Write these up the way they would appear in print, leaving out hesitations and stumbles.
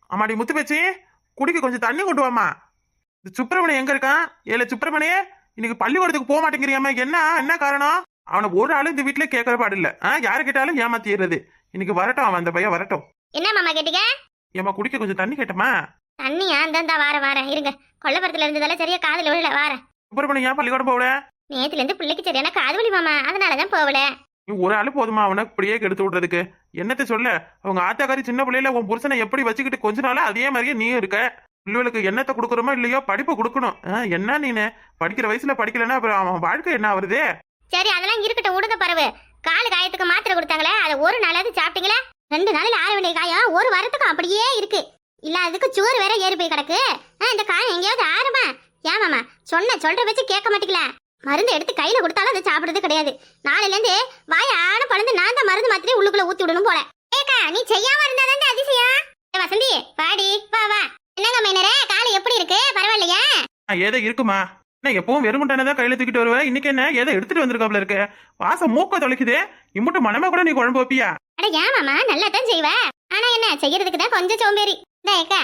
அம்மாடி முத்து பேச்சு, குடிக்க கொஞ்சம் தண்ணி கொண்டு வாமா. இந்த சுப்பிரமணியம் எங்க இருக்கான்? ஏல சுப்பிரமணிய, இன்னைக்கு பள்ளிக்கூடத்துக்கு போக மாட்டேங்கிறியாம? என்ன என்ன காரணம்? அவனை ஒரு ஆளு இந்த வீட்டுல கேட்கற பாடு இல்ல. யாரு கேட்டாலும் ஏமாத்திடுறது. இன்னைக்கு வரட்டும், அவன் அந்த பையன் வரட்டும். என்ன மாமா கேட்டீங்க? ஏமா குடிக்க கொஞ்சம் தண்ணி கேட்டமா? தண்ணியா? அந்த வார இருங்க, கொல்லப்புறத்துல இருந்ததால சரியா காதுல விழல. வார சுப்பிரமணியம் பள்ளிக்கூடம் போகல? நேத்துல இருந்து பிள்ளைக்கு சரியான காது வலி மாமா, அதனாலதான் போகல. நீ ஒரு ஆளு போதுமா அவனை இப்படியே கெடுத்து விடுறதுக்கு? என்னத்த சொல்ல, அவங்க ஆத்தாக்காரி சின்ன பிள்ளையில உன் புருஷனை எப்படி வச்சுக்கிட்டு கொஞ்ச நாளா அதே மாதிரியே நீயும் இருக்க. பிள்ளைகளுக்கு என்னத்தை கொடுக்குறோமோ இல்லையோ படிப்பு கொடுக்கணும். என்ன நீனு படிக்கிற வயசுல படிக்கலன்னா அப்புறம் அவன் வாழ்க்கை என்ன வருது? சரி அதெல்லாம் இருக்கட்டும், விடுங்க பரவு. காலு காயத்துக்கு மாத்திரை கொடுத்தாங்களே, அதை ஒரு நாளாவது சாப்பிட்டீங்களா? 2 நாளையில ஆற வேண்டிய காயம் ஒரு வாரத்துக்கும் அப்படியே இருக்கு. இல்ல அதுக்கு சுகர் வேற ஏறி போய் கிடக்கு. இந்த காயம் எங்கேயாவது ஆறுமா? ஏன் மாமா சொல்ற வச்சு கேட்க மாட்டீங்களா? மருந்து எடுத்து கையில கொடுத்தாலும் அதை சாப்பிடுறது கிடையாது. நாளையில இருந்து வாய ஆன பழந்து நான் தான் மருந்து மாத்திரை உள்ளுக்குள்ள ஊத்தி விடணும் போல. ஏக்கா நீ செய்யாம இருந்தாதான் அதிசயம். வசந்தி வாடி வா வா. என்னங்க மைனரே, காலு எப்படி இருக்கு? பரவாயில்லையா? ஏதோ இருக்குமா? என்ன எப்பவும் வெறுமுட்டானதான் கையில தூக்கிட்டு வருவேன். இன்னைக்கு என்ன ஏதோ எடுத்துட்டு வந்திருக்காப்ல இருக்கு. வாசம் மூக்க தொலைக்குது. இம்முட்டு மனமா கூட நீ குழம்பு வைப்பியா? அட ஏன் மாமா, நல்லா தான் செய்வ. ஆனா என்ன செய்யறதுக்கு தான் கொஞ்சம் சோம்பேறி. ஏக்கா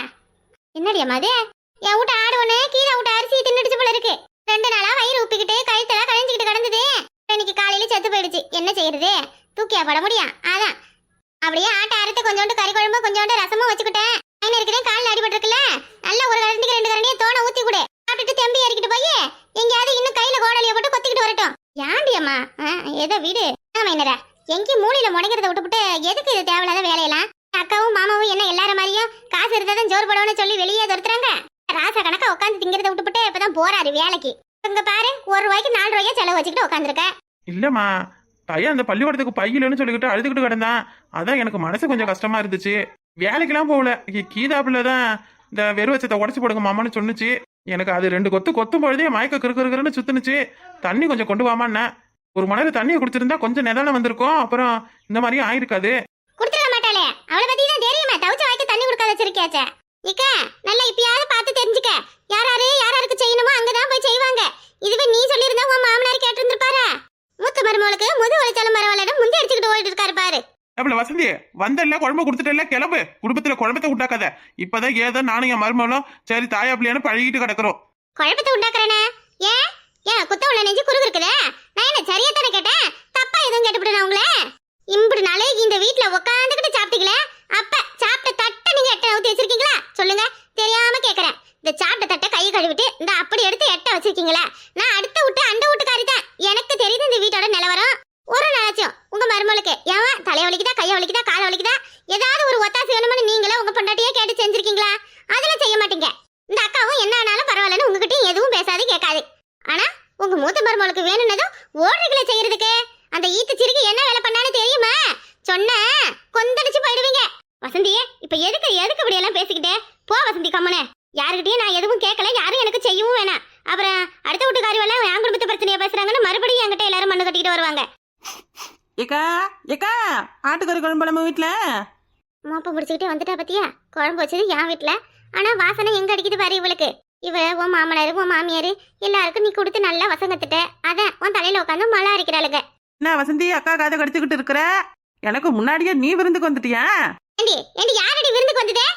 என்னடி அம்மா அது? என் வீட்டு ஆடு ஒண்ணு கீழே விட்டு அரிசி தின்னுடுச்சு போல இருக்கு. 2 நாளா வயிறு உப்பிக்கிட்டு கழுத்தெல்லாம் களைஞ்சிக்கிட்டு கிடந்தது. இன்னைக்கு காலையில செத்து போயிடுச்சு. என்ன செய்யறது? தூக்கியா பட முடியும்? அதான் அப்படியே ஆட்டை அறுத்து கொஞ்சோண்டு கறி குழம்பு கொஞ்சோண்டு ரசமும் வச்சுக்கிட்டேன். என்ன இருக்குதே காலில் அடிபட்டு இருக்குல்ல, நல்ல ஒரு கரண்டிக்கு 2 கரண்டியை தோணை ஊத்தி கொடு. சாப்பிட்டுட்டு தெம்பி ஏறிக்கிட்டு போய் எங்கேயாவது இன்னும் கையில கோடலிய போட்டு கொத்திக்கிட்டு வரட்டும். ஏண்டி அம்மா ஏதோ வீடு மைனரா எங்கேயும் மூலையில முடங்கிறத விட்டுப்புட்டு எதுக்கு இது தேவையில்லாத வேலையெல்லாம்? அக்காவும் மாமாவும் என்ன எல்லாரும் மாதிரியும் காசு இருந்தாதான் ஜோர் படம்னு சொல்லி வெளியே துரத்துறாங்க. ராசா கணக்கா உட்காந்து திங்கிறத விட்டுப்புட்டு இப்பதான் போறாரு வேலைக்கு. இங்க பாரு, 1 ரூபாய்க்கு 4 ரூபாய்க்கு செலவு வச்சுக்கிட்டு உட்காந்துருக்க. இல்லம்மா, பையன் அந்த பள்ளிக்கூடத்துக்கு பையிலன்னு சொல்லிக்கிட்டு அழுதுகிட்டு கிடந்தான். அதான் எனக்கு மனசு கொஞ்சம் கஷ்டமா இருந்துச்சு. வேலைக்கெல்லாம் போகல. கீதாப்புல தான் இந்த வெறுவச்சத்தை உடச்சு போடுங்க மாமான்னு சொன்னுச்சு. எனக்கு அது 2 கொத்து கொத்தும் பொழுதே மயக்க கிருக்குன்னு சுத்துனுச்சு. தண்ணி கொஞ்சம் கொண்டு வாமான்னு 1 மணி நேரம் தண்ணியை குடிச்சிருந்தா கொஞ்சம் நிதானம் வந்திருக்கும். அப்புறம் இந்த மாதிரியும் ஆயிருக்காது. குடுத்துற மாட்டாளே, அவளை பத்தி தான் தெரியுமா? தவச்ச வாய்க்கு தண்ணி கொடுக்காத வச்சிருக்கியாச்சே. இக்க நல்லா இப்பயாவது பார்த்து தெரிஞ்சுக்க. யாராருக்கு செய்யணுமோ அங்கதான் போய் செய்வாங்க. இதுவே நீ சொல்லியிருந்தா உன் மாமனார் கேட்டிருந்திருப்பாரு. மூத்த மருமகளுக்கு முது வலிச்சாலும் பரவாயில்ல, முந்தி அடிச்சுக்கிட்டு ஓடிட்டு இருக்காரு பாரு. அப்படி வசந்தி வந்தல்ல, குழம்பு கொடுத்துட்டல, கிளம்பு. குடும்பத்துல குழம்பத்தை உண்டாக்காத. இப்பதான் ஏதோ நானும் என் மருமகளும் சரி தாயாப்பிள்ளையானு பழகிட்டு கிடக்குறோம். குழப்பத்தை உண்டாக்குறேனே? ஏன் குத்த உள்ள நெஞ்சு குறுக்கு இருக்குதே? நான் என்ன சரியா தானே கேட்டேன்? தப்பா எதுவும் கேட்டுவிட்டேன் உங்களே? இம்புடு நாளைக்கு இந்த வீட்டுல உட்காந்துக்கிட்டு சாப்பிட்டீங்களே, அப்ப சாப்பிட்ட தட்டை நீங்க எட்ட ஊத்தி வச்சிருக்கீங்களா? சொல்லுங்க, தெரியாம கேக்குறேன். இந்த சாப்பிட்ட தட்டை கையை கழுவிட்டு இந்த அப்படி எடுத்து எட்ட வச்சிருக்கீங்களா? நான் அடுத்த விட்டு அந்த வீட்டுக்காரி தான். எனக்கு தெரியுது இந்த வீட்டோட நிலவரம். ஒரு நாளாச்சும் உங்க மருமகளுக்கு ஏன் தலைய வலிக்குதா, கைய வலிக்குதா, கால வலிக்குதா, ஏதாவது ஒரு ஒத்தாசை வேணும்னு நீங்களே உங்க பொண்டாட்டியே கேட்டு செஞ்சிருக்கீங்களா? அதெல்லாம் செய்ய மாட்டீங்க. இந்த அக்காவும் என்ன ஆனாலும் பரவாயில்லன்னு உங்ககிட்ட எதுவும் பேசாது கேட்காது. ஆனா உங்க மூத்த மருமகளுக்கு வேணும்னதும் ஓடுறீங்களே செய்யறதுக்கு. அந்த ஈத்து சிறுக்கு என்ன வேலை பண்ணான்னு தெரியுமா? சொன்ன கொந்தடிச்சு போயிடுவீங்க. வசந்தியே இப்ப எதுக்கு இப்படி எல்லாம் பேசிக்கிட்டே போ வசந்தி, கம்மனே. யாருக்கிட்டையும் நான் எதுவும் கேட்கல, யாரும் எனக்கு செய்யவும் வேணாம். அப்புறம் அடுத்த வீட்டுக்காரி எல்லாம் என் குடும்பத்தை பிரச்சனையா பேசுறாங்கன்னு மறுபடியும் என்கிட்ட எல்லாரும் மண்ணு கட்டிக்கிட்டு வருவாங்க. ஏக்கா ஆட்டுக்கறி குழம்பு நம்ம வீட்டுல மோப்ப முடிச்சுக்கிட்டே வந்துட்டா பத்தியா? குழம்பு வச்சது என் வீட்டுல, ஆனா வாசனை எங்க அடிக்குது பாரு இவளுக்கு. இவ உன் மாமனாரு உன் மாமியாரு எல்லாருக்கும் நீ கொடுத்து நல்லா வசங்கத்துட்ட. அதான் உன் தலையில உட்காந்து மழை அரைக்கிறாளுங்க. என்ன வசந்தி அக்கா காதை கடிச்சுக்கிட்டு இருக்கிற? எனக்கு முன்னாடியே நீ விருந்துக்கு வந்துட்டியா? ஏண்டி யாரடி விருந்துக்கு வந்ததே?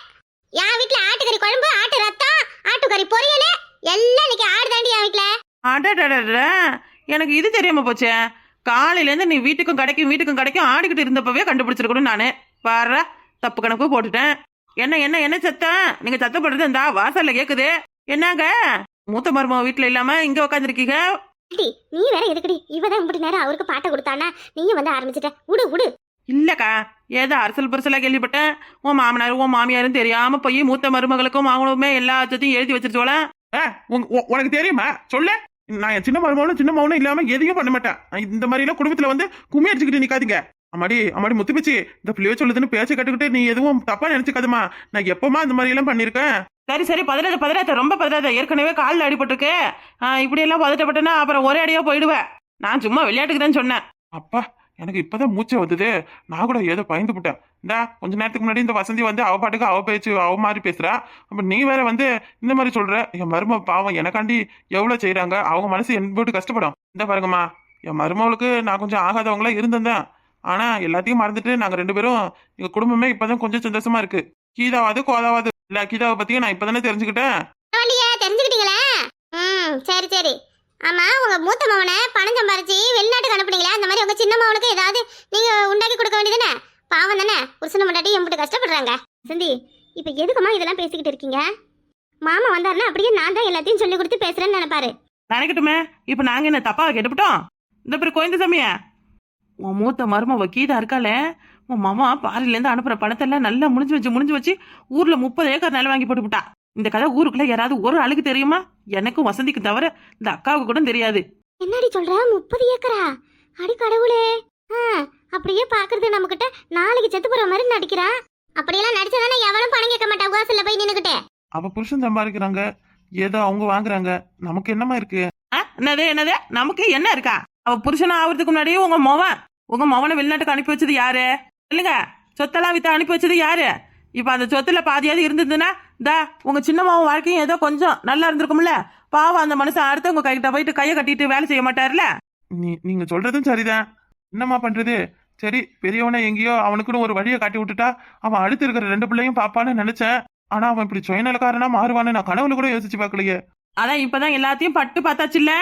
என் வீட்டுல ஆட்டுக்கறி குழம்பு, ஆட்டு ரத்தம், ஆட்டுக்கறி பொரியல் எல்லாம் இன்னைக்கு ஆடு தாண்டி என் வீட்டுல. அடடட, எனக்கு இது தெரியாம போச்சே. காலையில இருந்து நீ வீட்டுக்கும் கடைக்கும் ஆடிக்கிட்டு இருந்தப்பவே கண்டுபிடிச்சிருக்கணும். நானு பாரு தப்பு கணக்கு போட்டுட்டேன். என்ன சத்தம்? நீங்க சத்தப்படுறது இந்த வாசல்ல கேக்குது. என்னங்க மூத்த மருமக வீட்டுல இல்லாம இங்க உட்காந்துருக்கீங்க? நீ வேற எதுக்குடி? இவதான் இப்படி நேரம் அவருக்கு பாட்ட கொடுத்தானா நீயும் வந்து ஆரம்பிச்சிட்ட. விடு. இல்லக்கா, ஏதோ அரசல் பரிசலா கேள்விப்பட்டேன். உன் மாமனாரும் உன் மாமியாரும் தெரியாம போய் மூத்த மருமகளுக்கும் அவங்களுமே எல்லா சத்தையும் எழுதி வச்சிருச்சோல. உனக்கு தெரியுமா? சொல்ல. நான் என் சின்ன மருமகளும் இல்லாம எதையும் பண்ண மாட்டேன். இந்த மாதிரி எல்லாம் குடும்பத்துல வந்து கும்மி அடிச்சுக்கிட்டு நிக்காதீங்க. அம்மாடி முத்துப்பிச்சு, இந்த பிள்ளைய சொல்லுதுன்னு பேச்ச கட்டுக்கிட்டு நீ எதுவும் தப்பா நினைச்சுக்காதுமா. நான் எப்பமா இந்த மாதிரி எல்லாம் பண்ணிருக்கேன். சரி பதறாத, ரொம்ப பதறாத. ஏற்கனவே காலில் அடிபட்டிருக்கு. இப்படி எல்லாம் பதட்டப்பட்டேன்னா அப்புறம் ஒரே அடியா போயிடுவேன். நான் சும்மா விளையாட்டுக்கு தான் சொன்னேன். அப்பா, எனக்கு இப்பதான் மூச்சை வந்தது. நான் கூட ஏதோ பயந்து போட்டேன். இந்தா கொஞ்ச நேரத்துக்கு முன்னாடி இந்த வசந்தி வந்து அவ பாட்டுக்கு அவ பேச்சு அவ மாதிரி பேசுறா. அப்ப நீ வேற வந்து இந்த மாதிரி சொல்ற. என் மரும பாவம் எனக்காண்டி எவ்வளவு செய்யறாங்க. அவங்க மனசு என் போட்டு கஷ்டப்படும். இந்த பாருங்கம்மா, என் மருமகளுக்கு நான் கொஞ்சம் ஆகாதவங்களா இருந்தேன். ஆனா எல்லாத்தையும் மறந்துட்டு நாங்க 2 பேரும் எங்க குடும்பமே இப்பதான் கொஞ்சம் சந்தோஷமா இருக்கு. கீதாவது கோதாவது இல்ல கீதாவை பத்தியும் நான் இப்பதானே தெரிஞ்சுக்கிட்டேன். பரவாயில்லையே, தெரிஞ்சுக்கிட்டீங்களா? சரி சரி. ஆமா, உங்க மூத்த மவனை பணம் சம்பாரிச்சு வெளிநாட்டுக்கு அனுப்புனீங்களா? அந்த மாதிரி உங்க சின்ன மவனுக்கு ஏதாவது நீங்க உண்டாக்கி கொடுக்க வேண்டியதுதானே? பாவம் தானே, புருஷனை முன்னாடி எம்பிட்டு கஷ்டப்படுறாங்க. சிந்தி, இப்ப எதுக்குமா இதெல்லாம் பேசிக்கிட்டு இருக்கீங்க? மாமா வந்தாருன்னா அப்படியே நான் தான் எல்லாத்தையும் சொல்லி கொடுத்து பேசுறேன்னு நினைப்பாரு. நினைக்கட்டுமே. இப்ப நாங்க என்ன தப்பா கெட்டுப்பிட்டோம்? இந்த பேர் கோயந்த சாமிய உன் மூத்த மருமவ கீதா இருக்காளே, உன் மாமா பாரில இருந்து அனுப்புற பணத்தை எல்லாம் நல்லா முடிஞ்சு வச்சு ஊர்ல 30 ஏக்கர் நிலம் வாங்கி போட்டுவிட்டா. இந்த கதை ஊருக்குள்ள யாராவது ஒரு ஆளுக்கு தெரியுமா? எனக்கும் வசந்திக்கு தவிர இந்த அக்காவுக்கு கூட தெரியாது. என்னடி சொல்ற? 30 ஏக்கரா? அடி கடவுளே! அப்படியே பாக்குறது நம்ம கிட்ட நாளைக்கு செத்து போற மாதிரி நடிக்கிறா. அப்படியெல்லாம் நடிச்சதானே எவனும் பணம் கேட்க மாட்டா வாசல்ல போய் நின்னுக்கிட்டே. அவ புருஷன் சம்பாதிக்கிறாங்க, ஏதோ அவங்க வாங்குறாங்க, நமக்கு என்னமா இருக்கு? என்னது நமக்கு என்ன இருக்கா? அவ புருஷனா ஆகுறதுக்கு முன்னாடியே உங்க மவனை வெளிநாட்டுக்கு அனுப்பி வச்சது யாரு? இல்லைங்க, சொத்தெல்லாம் வித்து அனுப்பி வச்சது யாரு? இப்ப அந்த சொத்துல பாதியாவது இருந்ததுன்னா உங்க சின்ன மாவன் வாழ்க்கையும் ஏதோ கொஞ்சம் நல்லா இருந்திருக்கும்ல. பாவம், அந்த மனுஷன் அடுத்தவங்க கைகிட்ட போயிட்டு கையை கட்டிட்டு வேலை செய்ய மாட்டாருல. நீங்க சொல்றதும் சரிதான். என்னம்மா பண்றது? சரி, பெரியவனை எங்கேயோ அவனுக்குன்னு ஒரு வழியை காட்டி விட்டுட்டா அவன் அடுத்து இருக்கிற 2 பிள்ளையும் பாப்பான்னு நினைச்சேன். ஆனா அவன் இப்படி சுயநலக்காரனா மாறுவான்னு நான் கனவுல கூட யோசிச்சு பார்க்கலையே. அதான் இப்பதான் எல்லாத்தையும் பட்டு பார்த்தாச்சுல்ல.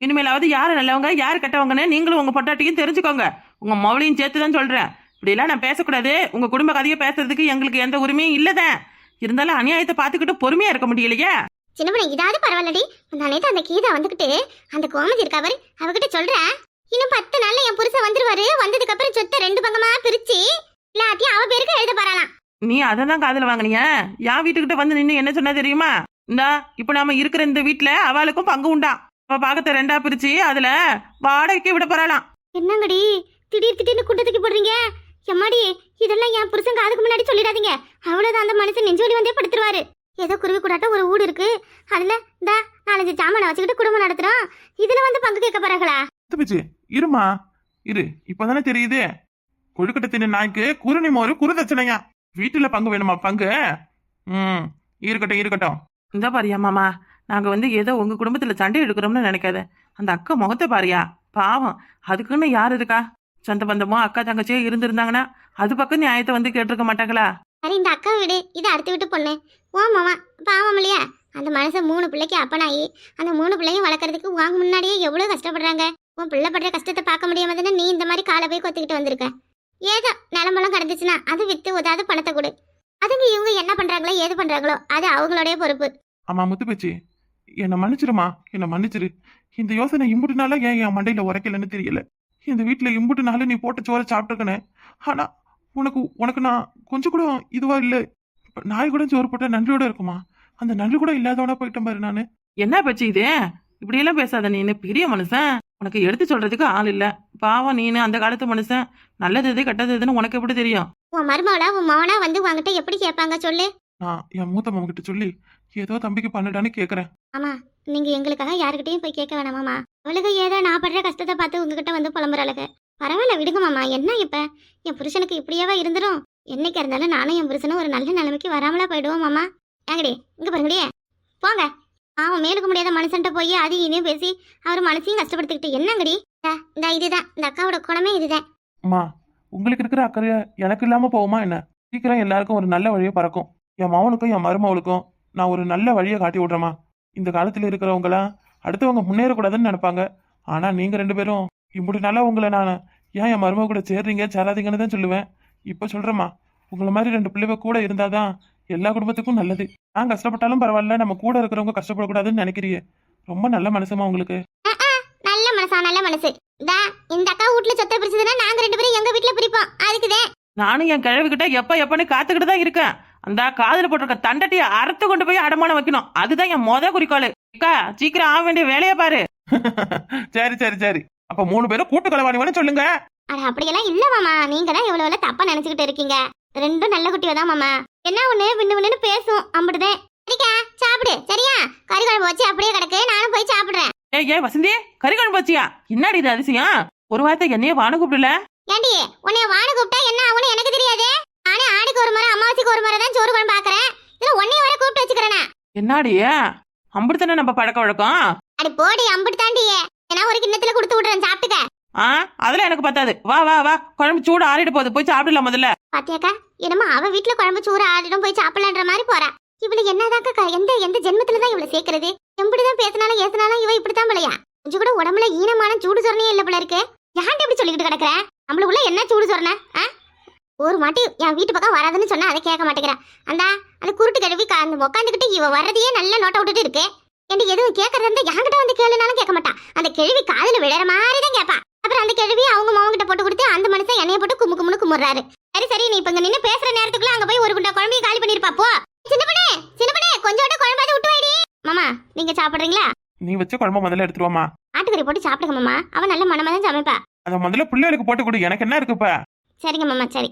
இனிமேலாவது யாரு நல்லவங்க யாரு கெட்டவங்கன்னு நீங்களும் உங்க பொட்டாட்டியும் தெரிஞ்சுக்கோங்க. உங்க மவளையும் சேர்த்துதான் சொல்றேன். இப்படி எல்லாம் நான் பேசக்கூடாது. உங்க குடும்ப கதையை பேசுறதுக்கு எங்களுக்கு எந்த உரிமையும் இல்லதான். இருந்தாலும் அநியாயத்தை பாத்துக்கிட்டு பொறுமையா இருக்க முடியலையே. சின்ன பண்ண இதாவது பரவாயில்லடி. நேத்து அந்த கீதா வந்துகிட்டு அந்த கோமதி இருக்காரு அவகிட்ட சொல்றேன், இன்னும் 10 நாள்ல என் புருஷன் வந்துருவாரு. வந்ததுக்கு அப்புறம் சொத்தை 2 பங்கமா பிரிச்சு எல்லாத்தையும் அவ பேருக்கு எழுத போறாளாம். நீ அதான் காதுல வாங்கினியா? என் வீட்டுக்கிட்ட வந்து நின்னு என்ன சொன்னா தெரியுமா? இந்தா இப்ப நாம இருக்கிற இந்த வீட்டுல அவளுக்கும் பங்கு உண்டா. அவ பாகத்தை 2ஆ பிரிச்சு அதுல வாடகைக்கு விட போறாளாம். என்னங்கடி திடீர்னு கூட்டத்துக்கு போடுறீங்க? எம்மாடி, இதெல்லாம் என் புருஷன் காதுக்கு முன்னாடி சொல்லிடாதீங்க. அவ்வளவுதான், அந்த மனுஷன் நெஞ்சோடி வந்தே படுத்துருவாரு. ஏதோ குருவி கூடாட்ட ஒரு ஊடு இருக்கு, அதுல இந்த 4-5 சாமான வச்சுக்கிட்டு குடும்பம் நடத்துறோம். இதுல வந்து பங்கு கேட்க போறாங்களா? இருமா இரு, இப்பதானே தெரியுது. கொழுக்கட்டை தின்னு நாய்க்கு குறுநி மோரு குருதட்சணையா? வீட்டுல பங்கு வேணுமா? பங்கு இருக்கட்டும். இந்த பாரியா மாமா, நாங்க வந்து ஏதோ உங்க குடும்பத்துல சண்டை எடுக்கிறோம்னு நினைக்காத. அந்த அக்கா முகத்தை பாரியா, பாவம். அதுக்குன்னு யாரு இருக்கா? சொந்த பந்தமோ அக்கா தங்கச்சியோ இருந்திருந்தாங்கன்னா அது பக்கம் நியாயத்தை வந்து கேட்டிருக்க மாட்டாங்களா? சரி, இந்த அக்கா வீடு இது அடுத்து விட்டு பொண்ணு. ஓ மாமா பாவம் இல்லையா? அந்த மனுஷன் 3 பிள்ளைக்கு அப்பனாயி அந்த 3 பிள்ளையும் வளர்க்கறதுக்கு வாங்க முன்னாடியே எவ்வளவு கஷ்டப்படுறாங்க. உன் பிள்ளை படுற கஷ்டத்தை பார்க்க முடியாம தானே நீ இந்த மாதிரி காலை போய் கொத்திக்கிட்டு வந்திருக்க. ஏதோ நிலமெல்லாம் கிடந்துச்சுன்னா அது வித்து உதாவது பணத்தை கொடு. அதுங்க இவங்க என்ன பண்றாங்களோ ஏது பண்றாங்களோ அது அவங்களுடைய பொறுப்பு. ஆமா முத்துப்பேச்சி, என்னை மன்னிச்சிருமா, என்னை மன்னிச்சிரு. இந்த யோசனை இம்புட்டுனால ஏன் என் மண்டையில உரைக்கலன்னு தெரியல. இந்த வீட்டுல இம்புட்டுனால நீ போட்ட சோறை சாப்பிட்டுருக்கனே. ஆனா உனக்கு நான் கொஞ்சம் கூட இதுவா இல்லை. நாய் கூட சோறு போட்டா நன்றியோட இருக்குமா? அந்த நன்றி கூட இல்லாதவனா போயிட்டேன் பாரு நானு. என்ன பச்சு இது? இப்படி எல்லாம் பேசாத. நீ பெரிய மனுஷன், உனக்கு எடுத்து சொல்றதுக்கு ஆள் இல்ல. பாவம் நீனு அந்த காலத்து மனுஷன். நல்லது எது கெட்டது எதுன்னு உனக்கு எப்படி தெரியும்? உன் மருமகளா உன் மவனா வந்து உங்ககிட்ட எப்படி கேட்பாங்க சொல்லு? நான் என் மூத்த மாமா கிட்ட சொல்லி ஏதோ தம்பிக்கு பண்ணுடான்னு கேக்குறேன். ஆமா, நீங்க எங்களுக்காக யாருக்கிட்டையும் போய் கேட்க வேணாமாமா. அவளுக்கு ஏதோ நான் படுற கஷ்டத்தை பார்த்து உங்ககிட்ட வந்து புலம்புறாளுக. பரவாயில்ல விடுங்க மாமா. என்ன இப்ப என் புருஷனுக்கு இப்படியாவா இருந்துரும்? என்னைக்கு இருந்தாலும் நானும் என் புருஷனும் ஒரு நல்ல நிலைமைக்கு வராமலா போயிடுவோம் மாமா. ஏங்கடி இங்க பாருங்கடியே, போங்க. அவன் மேலுக்கு முடியாத மனுஷன்ட்ட போய் அது இனியும் பேசி அவர் மனசையும் கஷ்டப்படுத்திக்கிட்டு என்னங்கடி? இந்த இதுதான் இந்த அக்காவோட குணமே இதுதான். அம்மா, உங்களுக்கு இருக்கிற அக்கறைய எனக்கு இல்லாம போகுமா என்ன? சீக்கிரம் எல்லாருக்கும் ஒரு நல்ல வழியை பறக்கும். என் மவனுக்கும் என் மருமவளுக்கும் நான் ஒரு நல்ல வழியை காட்டி விடுறேமா. இந்த காலத்துல இருக்கிறவங்களாம் அடுத்தவங்க முன்னேறக்கூடாதுன்னு நினைப்பாங்க. ஆனா நீங்க 2 பேரும் இப்படி நல்லா உங்களை நான் ஏன் என் மருமக கூட சேர்றீங்க சேராதீங்கன்னு தான் சொல்லுவேன். இப்ப சொல்றேம்மா, உங்களை மாதிரி 2 பிள்ளைங்க கூட இருந்தாதான் எல்லா குடும்பத்துக்கும் நல்லது. நான் கஷ்டப்பட்டாலும் பரவாயில்ல, நம்ம கூட இருக்கிறவங்க கஷ்டப்படக்கூடாதுன்னு நினைக்கிறியே. ரொம்ப நல்ல மனசுமா உங்களுக்கு. நல்ல மனசா? நல்ல மனசு. இந்த அக்கா வீட்டுல சொத்தை பிரிச்சதுன்னா நாங்க 2 பேரும் எங்க வீட்டுல பிரிப்போம். அதுக்குதான் நானும் என் கிழவிக்கிட்ட எப்பன்னு காத்துக்கிட்டு தான் இருக்கேன். அந்த காதுல போட்டிருக்க தண்டட்டிய அறுத்து கொண்டு போய் அடமானம் வைக்கணும். அதுதான் என் குறிக்கோள். அக்கா சீக்கிரம் ஆக வேண்டிய வேலையை பாரு. சரி. அப்ப 3 பேரும் கூட்டு கலவாணிவான்னு சொல்லுங்க. அட அப்படியெல்லாம் இல்ல மாமா. நீங்க தான் எவ்வளவு தப்பா நினைச்சுக்கிட்டு இருக்கீங்க. 2 நல்ல குட்டியதான் மாமா. என்ன ஒண்ணு விண்ணு பேசும் அம்பிடுதேன். சரிக்கா சாப்பிடு. சரியா? கறி குழம்பு வச்சு அப்படியே கிடக்கு, நானும் போய் சாப்பிடுறேன். ஏய் வசந்தி, கறி குழம்பு வச்சியா? என்னடி இது அதிசயம்? ஒரு வார்த்தை என்னைய வான கூப்பிடல. ஏண்டி உன்னைய வான கூப்பிட்டா என்ன ஆகும்னு எனக்கு தெரியாது. நானே ஆடிக்கு ஒரு முறை அமாவாசைக்கு ஒரு முறை தான் சோறு குழம்பு பாக்குறேன். இதுல உன்னைய வர கூப்பிட்டு வச்சுக்கிறேனா? என்னடி அம்பிடுத்தானே நம்ம பழக்க வழக்கம்? அடி போடி அம்பிட்டு தாண்டியே. ஏன்னா ஒரு கிண்ணத்துல கொடுத்து விடுறேன், சாப்பிட்டுக்க. அதெல்லாம் எனக்கு பத்தாது. வா குழம்பு சூடு ஆறிட்டு போகுது, போய் சாப்பிடலாம் முதல்ல. பாத்தியாக்கா, என்னமோ அவ வீட்டுல குழம்பு சூறு ஆடிடும் போய் சாப்பிடலான்ற மாதிரி போறா. எப்படிதாக்கா எந்த ஜென்மத்துல தான் இவளை சேர்க்கறது? எப்படிதான் பேசினாலும் ஏசினாலும் இவ இப்படித்தான் போலையா? கொஞ்சம் கூட உடம்புல ஈனமான சூடு சொரணையே இல்ல போல இருக்கு. யார்கிட்ட இப்படி சொல்லிக்கிட்டு கிடக்குற? நம்மளுக்குள்ள என்ன சூடு சொரணை? ஒரு மாட்டி என் வீட்டு பக்கம் வராதுன்னு சொன்னா அதை கேட்க மாட்டேங்கிறேன். அந்த குருட்டு கழுவி அந்த உட்காந்துக்கிட்டு இவ வர்றதையே நல்லா நோட்ட விட்டுட்டு இருக்கு. எனக்கு எதுவும் கேட்கறது இருந்தா என்கிட்ட வந்து கேளுனாலும் கேட்க மாட்டான். அந்த கிழவி காதுல விழற மாதிரி தான் கேட்பா. அப்புறம் அந்த கிழவி அவங்க மாவங்கிட்ட போட்டு கொடுத்து அந்த மனுஷன் எண்ணெயை போட்டு கும்முன்னு கும்பிடுறாரு. சரி நீ இப்ப இங்க நின்னு பேசுற நேரத்துக்குள்ள அங்க போய் ஒரு குண்டா குழம்பையை காலி பண்ணிருப்பா. போ சின்ன பண்ணே கொஞ்சோட குழம்பாத விட்டு வைடி. மாமா நீங்க சாப்பிடுறீங்களா? நீ வச்ச குழம்பு முதல்ல எடுத்துருவாமா. ஆட்டுக்கறி போட்டு சாப்பிடுங்க மாமா. அவன் நல்ல மனமா தான் சமைப்பா. அத முதல்ல பிள்ளைகளுக்கு போட்டு கொடு. எனக்கு என்ன இருக்குப்பா? சரிங்க மாமா சரி.